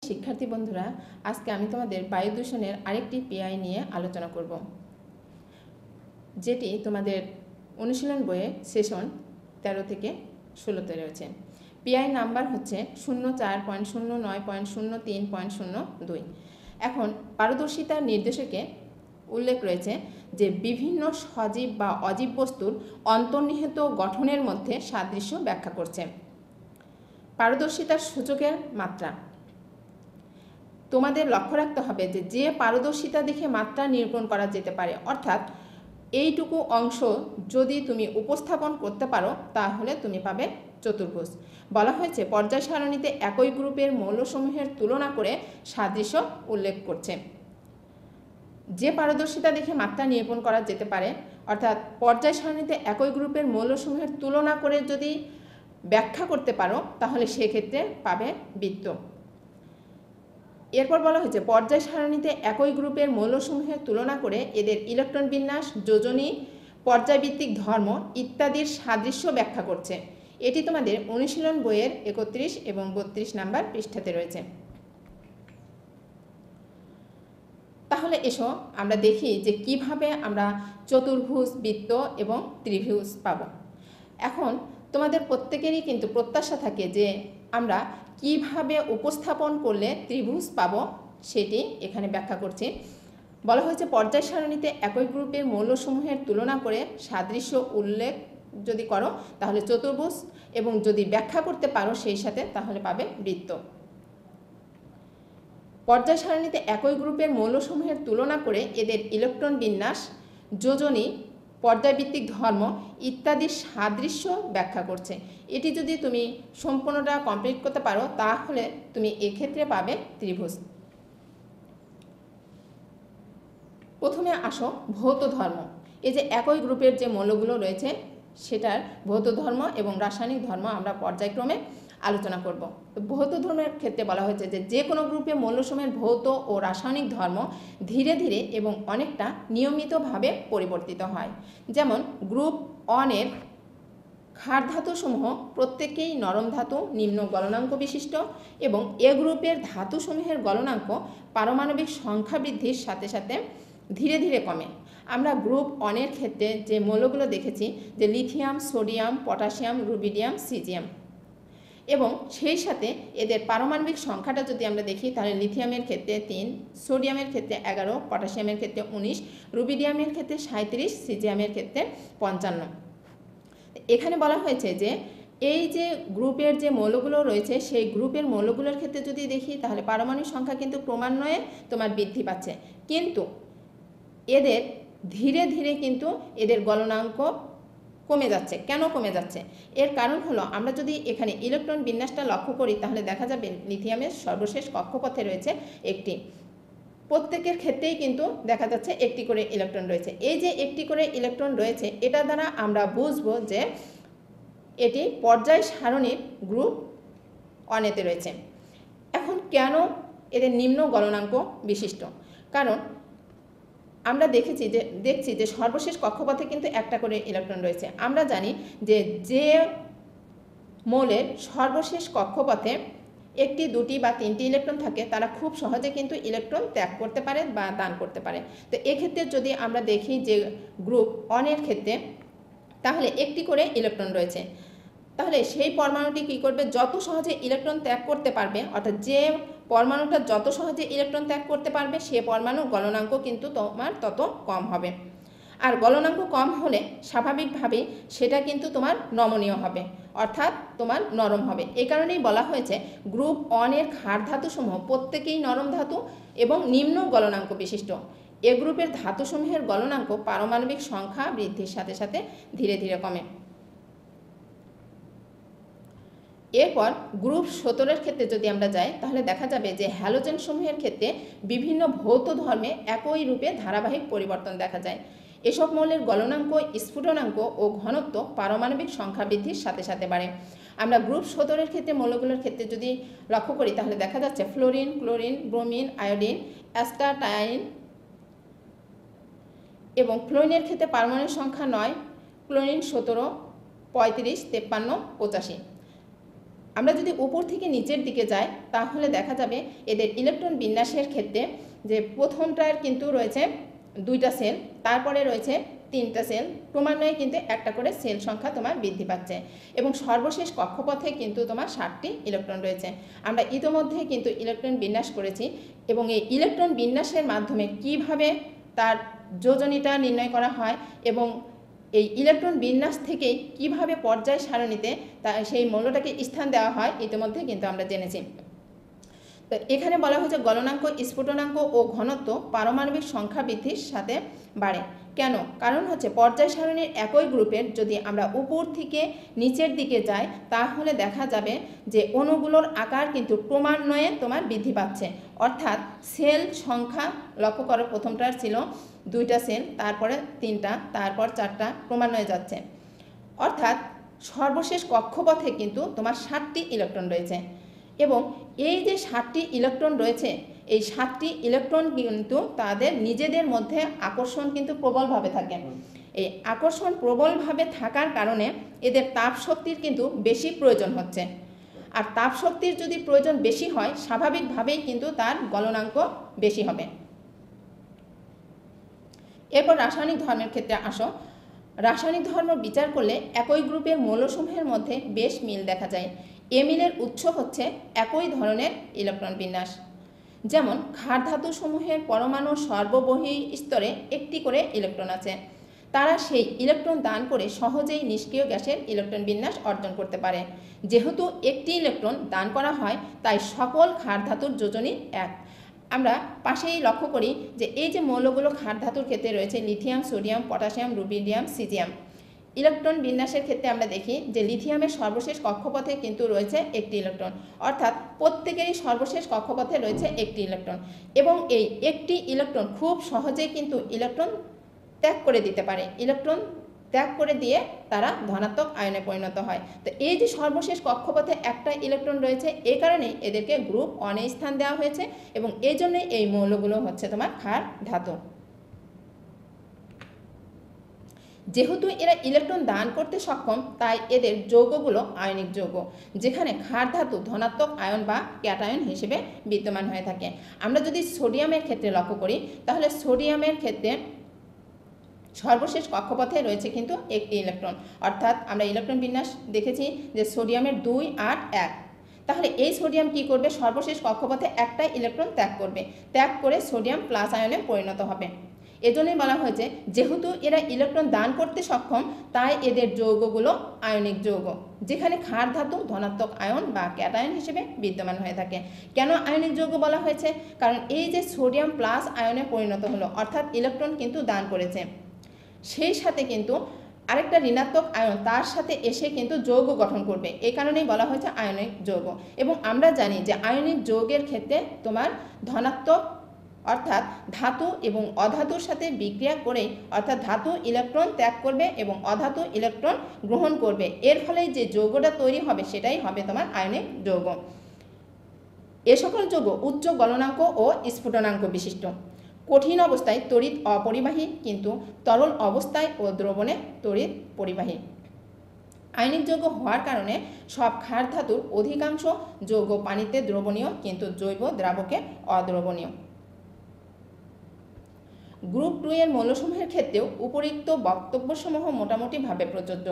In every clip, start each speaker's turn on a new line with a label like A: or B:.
A: শিক্ষার্থী বন্ধুরা, আজকে আমি তোমাদের বায়ু দূষণের আরেকটি পিআই নিয়ে আলোচনা করব, যেটি তোমাদের অনুশীলন বইয়ে সেশন 13 থেকে 16তে রয়েছে। পিআই নাম্বার হচ্ছে 04.09.03.02। এখন পারদর্শিতার নির্দেশকে উল্লেখ রয়েছে যে বিভিন্ন সজীব বা অজীব বস্তুর অন্তর্নিহিত গঠনের মধ্যে সাদৃশ্য ব্যাখ্যা করছে। পারদর্শিতার সূচকের মাত্রা। তোমাদের লক্ষ্য রাখতে হবে যে পারদর্শিতা দেখে মাত্রা নিরূপণ করা যেতে পারে, অর্থাৎ এইটুকু অংশ যদি তুমি উপস্থাপন করতে পারো তাহলে তুমি পাবে চতুর্ভুজ। বলা হয়েছে পর্যায় সারণীতে একই গ্রুপের মৌলসমূহের তুলনা করে সাদৃশ্য উল্লেখ করছে। যে পারদর্শিতা দেখে মাত্রা নিরূপণ করা যেতে পারে, অর্থাৎ পর্যায় সারণীতে একই গ্রুপের মৌলসমূহের তুলনা করে যদি ব্যাখ্যা করতে পারো তাহলে সেক্ষেত্রে পাবে বৃত্ত। এরপর বলা হয়েছে পর্যায় সারণীতে একই গ্রুপের মৌলসমূহের তুলনা করে এদের ইলেকট্রন বিন্যাস, যোজনী, পর্যায়ভিত্তিক ধর্ম ইত্যাদির সাদৃশ্য ব্যাখ্যা করছে। এটি তোমাদের অনুশীলন বইয়ের 31 এবং 32 নাম্বার পৃষ্ঠাতে রয়েছে। তাহলে এসো আমরা দেখি যে কিভাবে আমরা চতুর্ভুজ, বৃত্ত এবং ত্রিভুজ পাব। এখন তোমাদের প্রত্যেকেরই কিন্তু প্রত্যাশা থাকে যে আমরা কিভাবে উপস্থাপন করলে ত্রিভুজ পাবো সেটি এখানে ব্যাখ্যা করছি। বলা হয়েছে পর্যায় সারণীতে একই গ্রুপের মৌলসমূহের তুলনা করে সাদৃশ্য উল্লেখ যদি করো তাহলে চতুর্ভুজ, এবং যদি ব্যাখ্যা করতে পারো সেই সাথে তাহলে পাবে বৃত্ত। পর্যায় সারণীতে একই গ্রুপের মৌলসমূহের তুলনা করে এদের ইলেকট্রন বিন্যাস, যোজনী, পর্যায়ভিত্তিক ধর্ম ইত্যাদির সাদৃশ্য ব্যাখ্যা করছে। এটি যদি তুমি সম্পূর্ণটা কমপ্লিট করতে পারো তাহলে তুমি এক্ষেত্রে পাবে ত্রিভুজ। প্রথমে আসো ভৌত ধর্ম। এই যে একই গ্রুপের যে মৌলগুলো রয়েছে সেটার ভৌত ধর্ম এবং রাসায়নিক ধর্ম আমরা পর্যায়ক্রমে আলোচনা করব। তো ভৌত ধর্মের ক্ষেত্রে বলা হয়েছে যে কোনো গ্রুপে মৌলসমূহের ভৌত ও রাসায়নিক ধর্ম ধীরে ধীরে এবং অনেকটা নিয়মিতভাবে পরিবর্তিত হয়। যেমন গ্রুপ 1 এর ক্ষার ধাতুসমূহ প্রত্যেকেই নরম ধাতু, নিম্ন গলনাঙ্ক বিশিষ্ট, এবং এ গ্রুপের ধাতুসমূহের গলনাঙ্ক পারমাণবিক সংখ্যা বৃদ্ধির সাথে সাথে ধীরে ধীরে কমে। আমরা গ্রুপ 1 এর ক্ষেত্রে যে মৌলগুলো দেখেছি যে lithium, sodium, potassium, rubidium, caesium, এবং সেই সাথে এদের পারমাণবিক সংখ্যাটা যদি আমরা দেখি তাহলে লিথিয়ামের ক্ষেত্রে 3, সোডিয়ামের ক্ষেত্রে 11, পটাশিয়ামের ক্ষেত্রে 19, রুবিডিয়ামের ক্ষেত্রে 37, সিজিয়ামের ক্ষেত্রে 55। এখানে বলা হয়েছে যে এই যে গ্রুপের যে মৌলগুলো রয়েছে সেই গ্রুপের মৌলগুলোর ক্ষেত্রে যদি দেখি তাহলে পারমাণবিক সংখ্যা কিন্তু ক্রমান্বয়ে তোমার বৃদ্ধি পাচ্ছে, কিন্তু এদের ধীরে ধীরে কিন্তু এদের গলনাঙ্ক কমে যাচ্ছে। কেন কমে যাচ্ছে? এর কারণ হলো আমরা যদি এখানে ইলেকট্রন বিন্যাসটা লক্ষ্য করি তাহলে দেখা যাবে লিথিয়ামের সর্বশেষ কক্ষপথে রয়েছে একটি, প্রত্যেকের ক্ষেত্রেই কিন্তু দেখা যাচ্ছে একটি করে ইলেকট্রন রয়েছে। এই যে একটি করে ইলেকট্রন রয়েছে এটা দ্বারা আমরা বুঝবো যে এটি পর্যায় সারণীর গ্রুপ 1 এতে রয়েছে। এখন কেন এদের নিম্ন গলনাঙ্ক বিশিষ্ট? কারণ আমরা দেখছি যে সর্বশেষ কক্ষপথে কিন্তু একটা করে ইলেকট্রন রয়েছে। আমরা জানি যে মৌলের সর্বশেষ কক্ষপথে 1, 2 বা 3টি ইলেকট্রন থাকে তারা খুব সহজে কিন্তু ইলেকট্রন ত্যাগ করতে পারে বা দান করতে পারে। তো এক্ষেত্রে যদি আমরা দেখি যে গ্রুপ 1 এর ক্ষেত্রে তাহলে একটি করে ইলেকট্রন রয়েছে, তাহলে সেই পরমাণুটি কী করবে? যত সহজে ইলেকট্রন ত্যাগ করতে পারবে, অর্থাৎ যে পরমাণুটা যত সহজে ইলেকট্রন ত্যাগ করতে পারবে সে পরমাণুর গলনাঙ্ক কিন্তু তোমার তত কম হবে। আর গলনাঙ্ক কম হলে স্বাভাবিকভাবেই সেটা কিন্তু তোমার নমনীয় হবে, অর্থাৎ তোমার নরম হবে। এই কারণেই বলা হয়েছে গ্রুপ 1 এর ক্ষার ধাতুসমূহ প্রত্যেকেই নরম ধাতু এবং নিম্ন গলনাঙ্ক বিশিষ্ট। এ গ্রুপের ধাতুসমূহের গলনাঙ্ক পারমাণবিক সংখ্যা বৃদ্ধির সাথে সাথে ধীরে ধীরে কমে। এরপর গ্রুপ 17 ক্ষেত্রে যদি আমরা যাই তাহলে দেখা যাবে যে হ্যালোজেন সমূহের ক্ষেত্রে বিভিন্ন ভৌত ধর্মে একই রূপে ধারাবাহিক পরিবর্তন দেখা যায়। এসব মৌলের গলনাঙ্ক, স্ফুটনাঙ্ক ও ঘনত্ব পারমাণবিক সংখ্যা বৃদ্ধির সাথে সাথে বাড়ে। আমরা গ্রুপ 17 ক্ষেত্রে মৌলগুলোর ক্ষেত্রে যদি লক্ষ্য করি তাহলে দেখা যাচ্ছে ফ্লোরিন, ক্লোরিন, ব্রোমিন, আয়োডিন, অ্যাস্টাটাইন, এবং ফ্লোরিনের ক্ষেত্রে পারমাণবিক সংখ্যা 9, ক্লোরিন 17, 35, 53, 85। আমরা যদি উপর থেকে নিচের দিকে যাই তাহলে দেখা যাবে এদের ইলেকট্রন বিন্যাসের ক্ষেত্রে যে প্রথমটার কিন্তু রয়েছে 2টা সেল, তারপরে রয়েছে 3টা সেল, ক্রমান্বয়ে কিন্তু একটা করে সেল সংখ্যা তোমার বৃদ্ধি পাচ্ছে এবং সর্বশেষ কক্ষপথে কিন্তু তোমার 60টি ইলেকট্রন রয়েছে। আমরা ইতোমধ্যে কিন্তু ইলেকট্রন বিন্যাস করেছি এবং এই ইলেকট্রন বিন্যাসের মাধ্যমে কিভাবে তার যোজনীটা নির্ণয় করা হয় এবং এই ইলেকট্রন বিন্যাস থেকেই কিভাবে পর্যায় সারণীতে সেই মৌলটাকে স্থান দেওয়া হয় ইতিমধ্যে কিন্তু আমরা জেনেছি। তো এখানে বলা হয়েছে গলনাঙ্ক, স্ফুটনাঙ্ক ও ঘনত্ব পারমাণবিক সংখ্যা বৃদ্ধির সাথে বাড়ে। কেন? কারণ হচ্ছে পর্যায় সারণীর একই গ্রুপের যদি আমরা উপর থেকে নিচের দিকে যাই তাহলে দেখা যাবে যে অণুগুলোর আকার কিন্তু ক্রমান্বয়ে তোমার বৃদ্ধি পাচ্ছে, অর্থাৎ সেল সংখ্যা লক্ষ্য করো, প্রথমটার ছিল 2টা সেল, তারপরে 3টা, তারপর 4টা, ক্রমান্বয়ে যাচ্ছে, অর্থাৎ সর্বশেষ কক্ষপথে কিন্তু তোমার 60টি ইলেকট্রন রয়েছে এবং এই যে 60টি ইলেকট্রন রয়েছে এই 60টি ইলেকট্রন কিন্তু তাদের নিজেদের মধ্যে আকর্ষণ কিন্তু প্রবলভাবে থাকে। এই আকর্ষণ প্রবলভাবে থাকার কারণে এদের তাপ শক্তির কিন্তু বেশি প্রয়োজন হচ্ছে, আর তাপ শক্তির যদি প্রয়োজন বেশি হয় স্বাভাবিকভাবেই কিন্তু তার গলনাঙ্ক বেশি হবে। এরপর রাসায়নিক ধর্মের ক্ষেত্রে আসো। রাসায়নিক ধর্ম বিচার করলে একই গ্রুপের মৌলসমূহের মধ্যে বেশ মিল দেখা যায়। এ মিলের উৎস হচ্ছে একই ধরনের ইলেকট্রন বিন্যাস। যেমন ক্ষার ধাতুসমূহের পরমাণুর সর্ববহী স্তরে একটি করে ইলেকট্রন আছে, তারা সেই ইলেকট্রন দান করে সহজেই নিষ্ক্রিয় গ্যাসের ইলেকট্রন বিন্যাস অর্জন করতে পারে। যেহেতু একটি ইলেকট্রন দান করা হয় তাই সকল ক্ষার ধাতুর যোজনী এক। আমরা পাশেই লক্ষ্য করি যে এই যে মৌলগুলো ক্ষার ধাতুর ক্ষেত্রে রয়েছে lithium, sodium, potassium, rubidium, caesium. Electron বিন্যাসের ক্ষেত্রে আমরা দেখি যে লিথিয়ামের সর্বশেষ কক্ষপথে কিন্তু রয়েছে একটি ইলেকট্রন, অর্থাৎ প্রত্যেকেরই সর্বশেষ কক্ষপথে রয়েছে একটি ইলেকট্রন এবং এই একটি ইলেকট্রন খুব সহজেই কিন্তু ইলেকট্রন ত্যাগ করে দিতে পারে। ইলেকট্রন ত্যাগ করে দিয়ে তারা ধনাত্মক আয়নে পরিণত হয়। তো এই যে সর্বশেষ কক্ষপথে একটা ইলেকট্রন রয়েছে এই কারণেই এদেরকে গ্রুপ 1-এ স্থান দেওয়া হয়েছে এবং এই জন্য এই মৌলগুলো হচ্ছে তোমার ক্ষার ধাতু। যেহেতু এরা ইলেকট্রন দান করতে সক্ষম তাই এদের যৌগগুলো আয়নিক যৌগ, যেখানে ক্ষার ধাতু ধনাত্মক আয়ন বা ক্যাটায়ন হিসেবে বিদ্যমান হয়ে থাকে। আমরা যদি সোডিয়ামের ক্ষেত্রে লক্ষ্য করি তাহলে সোডিয়ামের ক্ষেত্রে সর্বশেষ কক্ষপথে রয়েছে কিন্তু একটি ইলেকট্রন, অর্থাৎ আমরা ইলেকট্রন বিন্যাস দেখেছি যে সোডিয়ামের 2, 8, 1। তাহলে এই সোডিয়াম কি করবে? সর্বশেষ কক্ষপথে একটা ইলেকট্রন ত্যাগ করবে, ত্যাগ করে সোডিয়াম প্লাস আয়নে পরিণত হবে। এজন্যই বলা হয়েছে যেহেতু এরা ইলেকট্রন দান করতে সক্ষম তাই এদের যৌগগুলো আয়নিক যৌগ, যেখানে ক্ষার ধাতু ধনাত্মক আয়ন বা ক্যাটায়ন হিসেবে বিদ্যমান হয়ে থাকে। কেন আয়নিক যৌগ বলা হয়েছে? কারণ এই যে সোডিয়াম প্লাস আয়নে পরিণত হলো, অর্থাৎ ইলেকট্রন কিন্তু দান করেছে, সেই সাথে কিন্তু আরেকটা ঋণাত্মক আয়ন তার সাথে এসে কিন্তু যৌগ গঠন করবে, এই কারণেই বলা হয়েছে আয়নিক যৌগ। এবং আমরা জানি যে আয়নিক যৌগের ক্ষেত্রে তোমার ধনাত্মক অর্থাৎ ধাতু এবং অধাতুর সাথে বিক্রিয়া করে, অর্থাৎ ধাতু ইলেকট্রন ত্যাগ করবে এবং অধাতু ইলেকট্রন গ্রহণ করবে, এর ফলে যে যৌগটা তৈরি হবে সেটাই হবে তোমার আয়নিক যৌগ। এ সকল যৌগ উচ্চ গলনাঙ্ক ও স্ফুটনাঙ্ক বিশিষ্ট। কঠিন অবস্থায় তড়িৎ অপরিবাহী, কিন্তু তরল অবস্থায় ও দ্রবণে তড়িৎ পরিবাহী। আয়নিক যৌগ হওয়ার কারণে সব ক্ষার ধাতুর অধিকাংশ যৌগ পানিতে দ্রবণীয়, কিন্তু জৈব দ্রাবকে অদ্রবণীয়। গ্রুপ 2 এর মৌলসমূহের ক্ষেত্রেও উপরিক্ত বক্তব্যসমূহ মোটামুটিভাবে প্রযোজ্য।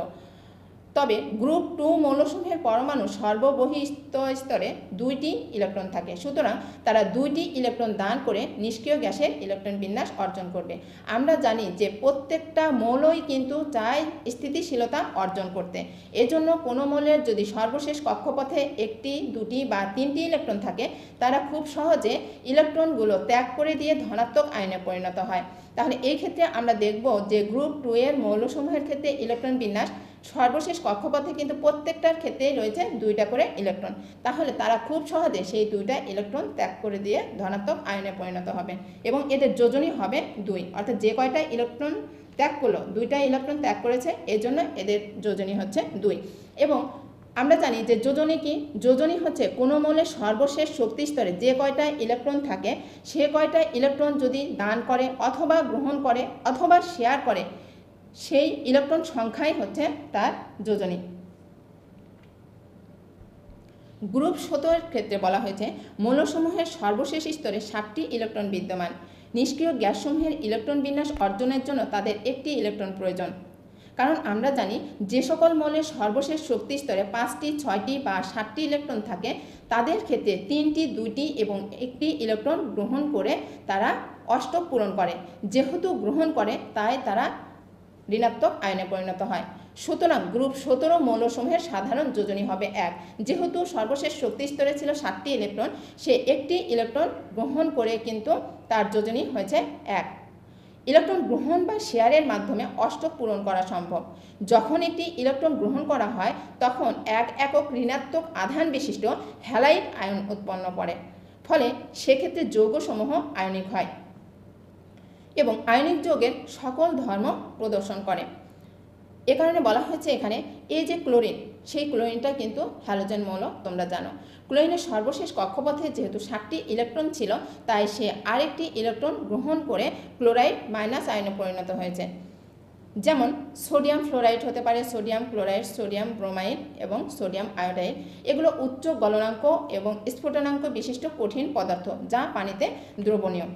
A: তবে গ্রুপ 2 মৌলসমূহের পরমাণু সর্ববহিঃস্থ স্তরে 2টি ইলেকট্রন থাকে, সুতরাং তারা 2টি ইলেকট্রন দান করে নিষ্ক্রিয় গ্যাসের ইলেকট্রন বিন্যাস অর্জন করবে। আমরা জানি যে প্রত্যেকটা মৌলই কিন্তু চায় স্থিতিশীলতা অর্জন করতে, এজন্য কোনো মৌলের যদি সর্বশেষ কক্ষপথে 1টি, 2টি বা 3টি ইলেকট্রন থাকে তারা খুব সহজে ইলেকট্রনগুলো ত্যাগ করে দিয়ে ধনাত্মক আয়নে পরিণত হয়। তাহলে এই ক্ষেত্রে আমরা দেখব যে গ্রুপ 2 এর মৌলসমূহের ক্ষেত্রে ইলেকট্রন বিন্যাস সর্বশেষ কক্ষপথে কিন্তু প্রত্যেকটার ক্ষেত্রেই রয়েছে 2টা করে ইলেকট্রন, তাহলে তারা খুব সহজে সেই 2টা ইলেকট্রন ত্যাগ করে দিয়ে ধনাত্মক আয়নে পরিণত হবে এবং এদের যোজনী হবে 2, অর্থাৎ যে কয়টা ইলেকট্রন ত্যাগ করলো 2টা ইলেকট্রন ত্যাগ করেছে, এজন্য এদের যোজনী হচ্ছে 2। এবং আমরা জানি যে যোজনী কি? যোজনী হচ্ছে কোনো মৌলের সর্বশেষ শক্তি স্তরে যে কয়টা ইলেকট্রন থাকে সে কয়টা ইলেকট্রন যদি দান করে অথবা গ্রহণ করে অথবা শেয়ার করে সেই ইলেকট্রন সংখ্যাই হচ্ছে তার যোজনী। গ্রুপ 17 এর ক্ষেত্রে বলা হয়েছে মৌলসমূহের সর্বশেষ স্তরে 7টি ইলেকট্রন বিদ্যমান। নিষ্ক্রিয় গ্যাসসমূহের ইলেকট্রন বিন্যাস অর্জনের জন্য তাদের একটি ইলেকট্রন প্রয়োজন। কারণ আমরা জানি যে সকল মৌলের সর্বশেষ শক্তি স্তরে 5টি, 6টি বা 7টি ইলেকট্রন থাকে তাদের ক্ষেত্রে 3টি, 2টি এবং 1টি ইলেকট্রন গ্রহণ করে তারা অষ্টক পূরণ করে। যেহেতু গ্রহণ করে তাই তারা ঋণাত্মক আয়নে পরিণত হয়। সুতরাং গ্রুপ 17 মৌলসমূহের সাধারণ যোজনী হবে 1। যেহেতু সর্বশেষ শক্তি স্তরে ছিল 7টি ইলেকট্রন, সে একটি ইলেকট্রন গ্রহণ করে কিন্তু তার যোজনী হয়েছে 1। ইলেকট্রন গ্রহণ বা শেয়ারের মাধ্যমে অষ্টক পূরণ করা সম্ভব। যখন একটি ইলেকট্রন গ্রহণ করা হয় তখন 1 একক ঋণাত্মক আধান বিশিষ্ট হ্যালাইড আয়ন উৎপন্ন করে, ফলে সেক্ষেত্রে যৌগসমূহ আয়নিক হয় এবং আয়নিক যৌগের সকল ধর্ম প্রদর্শন করে। এ কারণে বলা হয়েছে এখানে এই যে ক্লোরিন, সেই ক্লোরিনটা কিন্তু হ্যালোজেন মৌল, তোমরা জানো। ক্লোরিনের সর্বশেষ কক্ষপথে যেহেতু 7টি ইলেকট্রন ছিল তাই সে আরেকটি ইলেকট্রন গ্রহণ করে ক্লোরাইড মাইনাস আয়নে পরিণত হয়েছে। যেমন সোডিয়াম ফ্লোরাইড হতে পারে, সোডিয়াম ক্লোরাইড, সোডিয়াম ব্রোমাইড এবং সোডিয়াম আয়োডাইড। এগুলো উচ্চ গলনাঙ্ক এবং স্ফুটনাঙ্ক বিশিষ্ট কঠিন পদার্থ যা পানিতে দ্রবণীয়।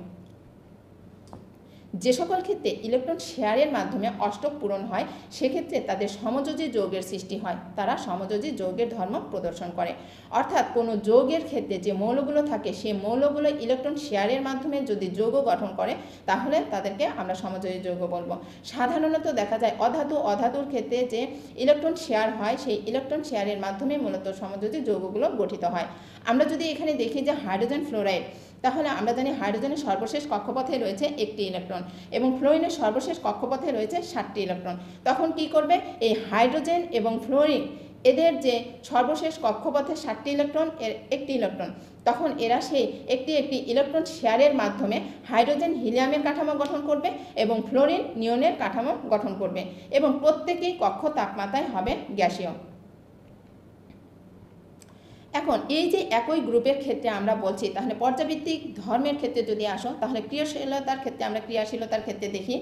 A: যে সকল ক্ষেত্রে ইলেকট্রন শেয়ারের মাধ্যমে অষ্টক পূরণ হয় সেক্ষেত্রে তাদের সমযোজী যৌগের সৃষ্টি হয়, তারা সমযোজী যৌগের ধর্ম প্রদর্শন করে। অর্থাৎ কোনো যৌগের ক্ষেত্রে যে মৌলগুলো থাকে সেই মৌলগুলো ইলেকট্রন শেয়ারের মাধ্যমে যদি যৌগ গঠন করে তাহলে তাদেরকে আমরা সমযোজী যৌগ বলবো। সাধারণত দেখা যায় অধাতুর ক্ষেত্রে যে ইলেকট্রন শেয়ার হয় সেই ইলেকট্রন শেয়ারের মাধ্যমে মূলত সমযোজী যৌগগুলো গঠিত হয়। আমরা যদি এখানে দেখি যে হাইড্রোজেন ফ্লোরাইড, তাহলে আমরা জানি হাইড্রোজেনের সর্বশেষ কক্ষপথে রয়েছে একটি ইলেকট্রন এবং ফ্লোরিনের সর্বশেষ কক্ষপথে রয়েছে 7টি ইলেকট্রন। তখন কি করবে, এই হাইড্রোজেন এবং ফ্লোরিন এদের যে সর্বশেষ কক্ষপথে 7টি ইলেকট্রন এর একটি ইলেকট্রন, তখন এরা সেই একটি ইলেকট্রন শেয়ারের মাধ্যমে হাইড্রোজেন হিলিয়ামের কাঠামো গঠন করবে এবং ফ্লোরিন নিয়নের কাঠামো গঠন করবে এবং প্রত্যেকেই কক্ষ তাপমাত্রায় হবে গ্যাসীয়। এখন এই যে একই গ্রুপের ক্ষেত্রে আমরা বলছি, তাহলে পর্যাবৃত্তিক ধর্মের ক্ষেত্রে যদি আসো তাহলে ক্রিয়াশীলতার ক্ষেত্রে আমরা ক্রিয়াশীলতার ক্ষেত্রে দেখি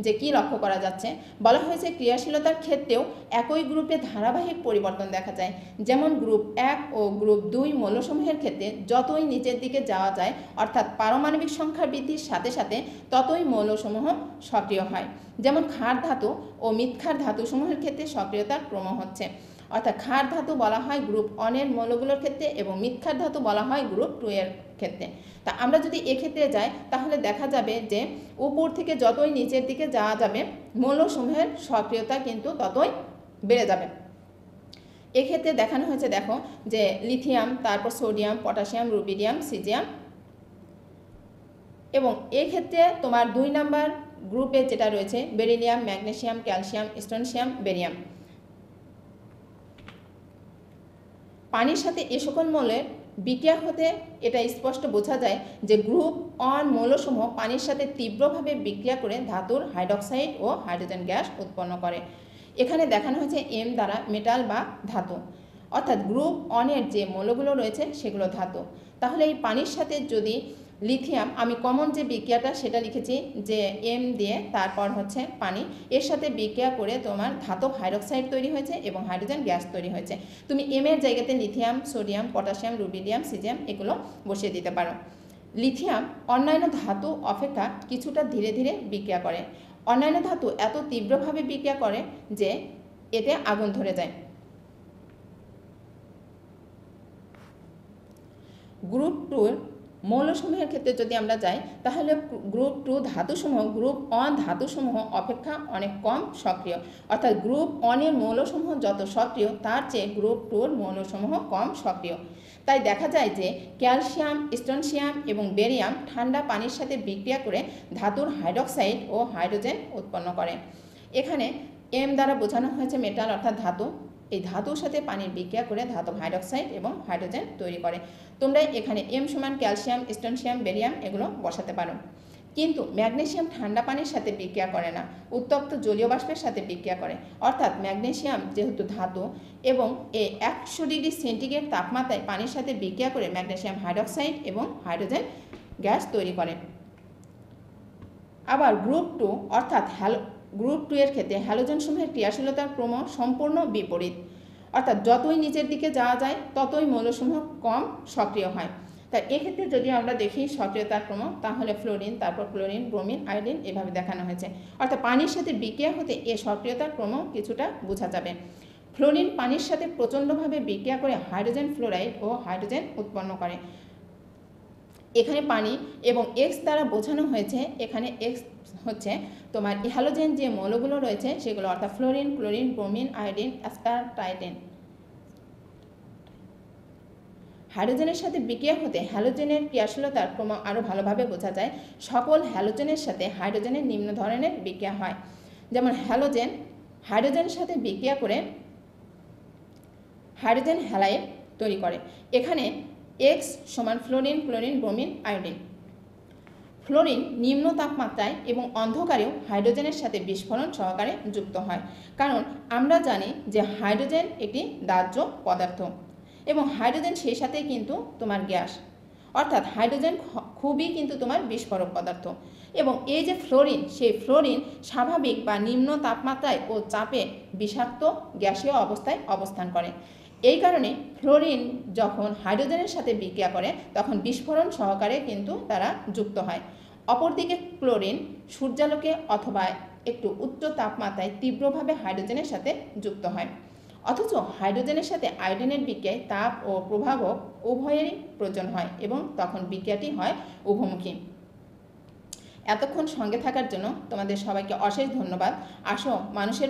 A: যে কি লক্ষ্য করা যাচ্ছে। বলা হয়েছে ক্রিয়াশীলতার ক্ষেত্রেও একই গ্রুপে ধারাবাহিক পরিবর্তন দেখা যায়। যেমন গ্রুপ 1 ও গ্রুপ 2 মৌলসমূহের ক্ষেত্রে যতই নিচের দিকে যাওয়া যায় অর্থাৎ পারমাণবিক সংখ্যা বৃদ্ধির সাথে সাথে ততই মৌলসমূহ সক্রিয় হয়। যেমন ক্ষার ধাতু ও মৃৎক্ষার ধাতুসমূহের ক্ষেত্রে সক্রিয়তার ক্রম হচ্ছে। অর্থাৎ ক্ষার ধাতু বলা হয় গ্রুপ 1 এর মৌলগুলোর ক্ষেত্রে এবং মৃৎক্ষার ধাতু বলা হয় গ্রুপ 2 এর ক্ষেত্রে। তা আমরা যদি এক্ষেত্রে যাই তাহলে দেখা যাবে যে উপর থেকে যতই নিচের দিকে যাওয়া যাবে মৌলসমূহের সক্রিয়তা কিন্তু ততই বেড়ে যাবে। এক্ষেত্রে দেখানো হয়েছে, দেখো যে লিথিয়াম, তারপর সোডিয়াম, পটাশিয়াম, রুবিডিয়াম, সিজিয়াম এবং এক্ষেত্রে তোমার 2 নাম্বার গ্রুপে যেটা রয়েছে beryllium, magnesium, calcium, strontium, barium. পানির সাথে এ সকল মৌলের বিক্রিয়া হতে এটা স্পষ্ট বোঝা যায় যে গ্রুপ 1 মৌলসমূহ পানির সাথে তীব্রভাবে বিক্রিয়া করে ধাতুর হাইড্রক্সাইড ও হাইড্রোজেন গ্যাস উৎপন্ন করে। এখানে দেখানো হয়েছে এম দ্বারা মেটাল বা ধাতু, অর্থাৎ গ্রুপ 1 এর যে মৌলগুলো রয়েছে সেগুলো ধাতু। তাহলে এই পানির সাথে যদি লিথিয়াম, আমি কমন যে বিক্রিয়াটা সেটা লিখেছি যে এম দিয়ে তারপর হচ্ছে পানি, এর সাথে বিক্রিয়া করে তোমার ধাতব হাইড্রক্সাইড তৈরি হয়েছে এবং হাইড্রোজেন গ্যাস তৈরি হয়েছে। তুমি এম এর জায়গাতে lithium, sodium, potassium, rubidium, caesium এগুলো বসিয়ে দিতে পারো। লিথিয়াম অন্যান্য ধাতু অপেক্ষা কিছুটা ধীরে ধীরে বিক্রিয়া করে। অন্যান্য ধাতু এত তীব্রভাবে বিক্রিয়া করে যে এতে আগুন ধরে যায়। গ্রুপ 2 মৌলসমূহের ক্ষেত্রে যদি আমরা যাই তাহলে গ্রুপ 2 ধাতুসমূহ গ্রুপ 1 ধাতুসমূহ অপেক্ষা অনেক কম সক্রিয়। অর্থাৎ গ্রুপ 1 এর মৌলসমূহ যত সক্রিয় তার চেয়ে গ্রুপ 2 এর মৌলসমূহ কম সক্রিয়। তাই দেখা যায় যে ক্যালসিয়াম, স্ট্রনশিয়াম এবং বেরিয়াম ঠান্ডা পানির সাথে বিক্রিয়া করে ধাতুর হাইড্রক্সাইড ও হাইড্রোজেন উৎপন্ন করে। এখানে এম দ্বারা বোঝানো হয়েছে মেটাল অর্থাৎ ধাতু। এই ধাতুর সাথে পানির বিক্রিয়া করে ধাতব হাইড্রক্সাইড এবং হাইড্রোজেন তৈরি করে। তোমরা এখানে এম সমান ক্যালসিয়াম, স্ট্রনশিয়াম, বেরিয়াম এগুলো বসাতে পারো। কিন্তু ম্যাগনেসিয়াম ঠান্ডা পানির সাথে বিক্রিয়া করে না, উত্তপ্ত জলীয় বাষ্পের সাথে বিক্রিয়া করে। অর্থাৎ ম্যাগনেসিয়াম যেহেতু ধাতু এবং এই 100 ডিগ্রি সেন্টিগ্রেড তাপমাত্রায় পানির সাথে বিক্রিয়া করে ম্যাগনেসিয়াম হাইড্রক্সাইড এবং হাইড্রোজেন গ্যাস তৈরি করে। আবার গ্রুপ 2 অর্থাৎ গ্রুপ 2 এর ক্ষেত্রে হ্যালোজেনসমূহের ক্রিয়াশীলতার ক্রম সম্পূর্ণ বিপরীত। অর্থাৎ যতই নিচের দিকে যাওয়া যায় ততই মৌলসমূহ কম সক্রিয় হয়। তাই এক্ষেত্রে যদি আমরা দেখি সক্রিয়তার ক্রম, তাহলে ফ্লোরিন, তারপর ক্লোরিন, ব্রোমিন, আয়োডিন এভাবে দেখানো হয়েছে। অর্থাৎ পানির সাথে বিক্রিয়া হতে এ সক্রিয়তার ক্রম কিছুটা বোঝা যাবে। ফ্লোরিন পানির সাথে প্রচণ্ডভাবে বিক্রিয়া করে হাইড্রোজেন ফ্লোরাইড ও হাইড্রোজেন উৎপন্ন করে। এখানে পানি এবং এক্স দ্বারা বোঝানো হয়েছে, এখানে এক্স হচ্ছে তোমার হ্যালোজেন যে মৌলগুলো রয়েছে সেগুলো, অর্থাৎ ফ্লোরিন, ক্লোরিন, ব্রোমিন, আয়োডিন, অ্যাস্পারটাইটেন। হাইড্রোজেনের সাথে বিক্রিয়া হতে হ্যালোজেনের ক্রিয়াশীলতার ক্রম আরও ভালোভাবে বোঝা যায়। সকল হ্যালোজেনের সাথে হাইড্রোজেনের নিম্ন ধরনের বিক্রিয়া হয়। যেমন হ্যালোজেন হাইড্রোজেনের সাথে বিক্রিয়া করে হাইড্রোজেন হ্যালাইড তৈরি করে। এখানে এক্স সমান fluorine, chlorine, bromine, iodine. Fluorine নিম্ন তাপমাত্রায় এবং অন্ধকারেও হাইড্রোজেনের সাথে বিস্ফোরণ সহকারে যুক্ত হয়, কারণ আমরা জানি যে হাইড্রোজেন একটি দাহ্য পদার্থ এবং হাইড্রোজেন সেই সাথে কিন্তু তোমার গ্যাস, অর্থাৎ হাইড্রোজেন খুবই কিন্তু তোমার বিস্ফোরক পদার্থ। এবং এই যে ফ্লোরিন, সেই ফ্লোরিন স্বাভাবিক বা নিম্ন তাপমাত্রায় ও চাপে বিষাক্ত গ্যাসীয় অবস্থায় অবস্থান করে। এই কারণে ফ্লোরিন যখন হাইড্রোজেনের সাথে বিক্রিয়া করে তখন বিস্ফোরণ সহকারে কিন্তু তারা যুক্ত হয়। অপরদিকে ক্লোরিন সূর্যালোকে অথবা একটু উচ্চ তাপমাত্রায় তীব্রভাবে হাইড্রোজেনের সাথে যুক্ত হয়। অথচ হাইড্রোজেনের সাথে আয়োডিনের বিক্রিয়ায় তাপ ও প্রভাবক উভয়েরই প্রয়োজন হয় এবং তখন বিক্রিয়াটি হয় উভমুখী। এতক্ষণ সঙ্গে থাকার জন্য তোমাদের সবাইকে অশেষ ধন্যবাদ। আসো মানুষের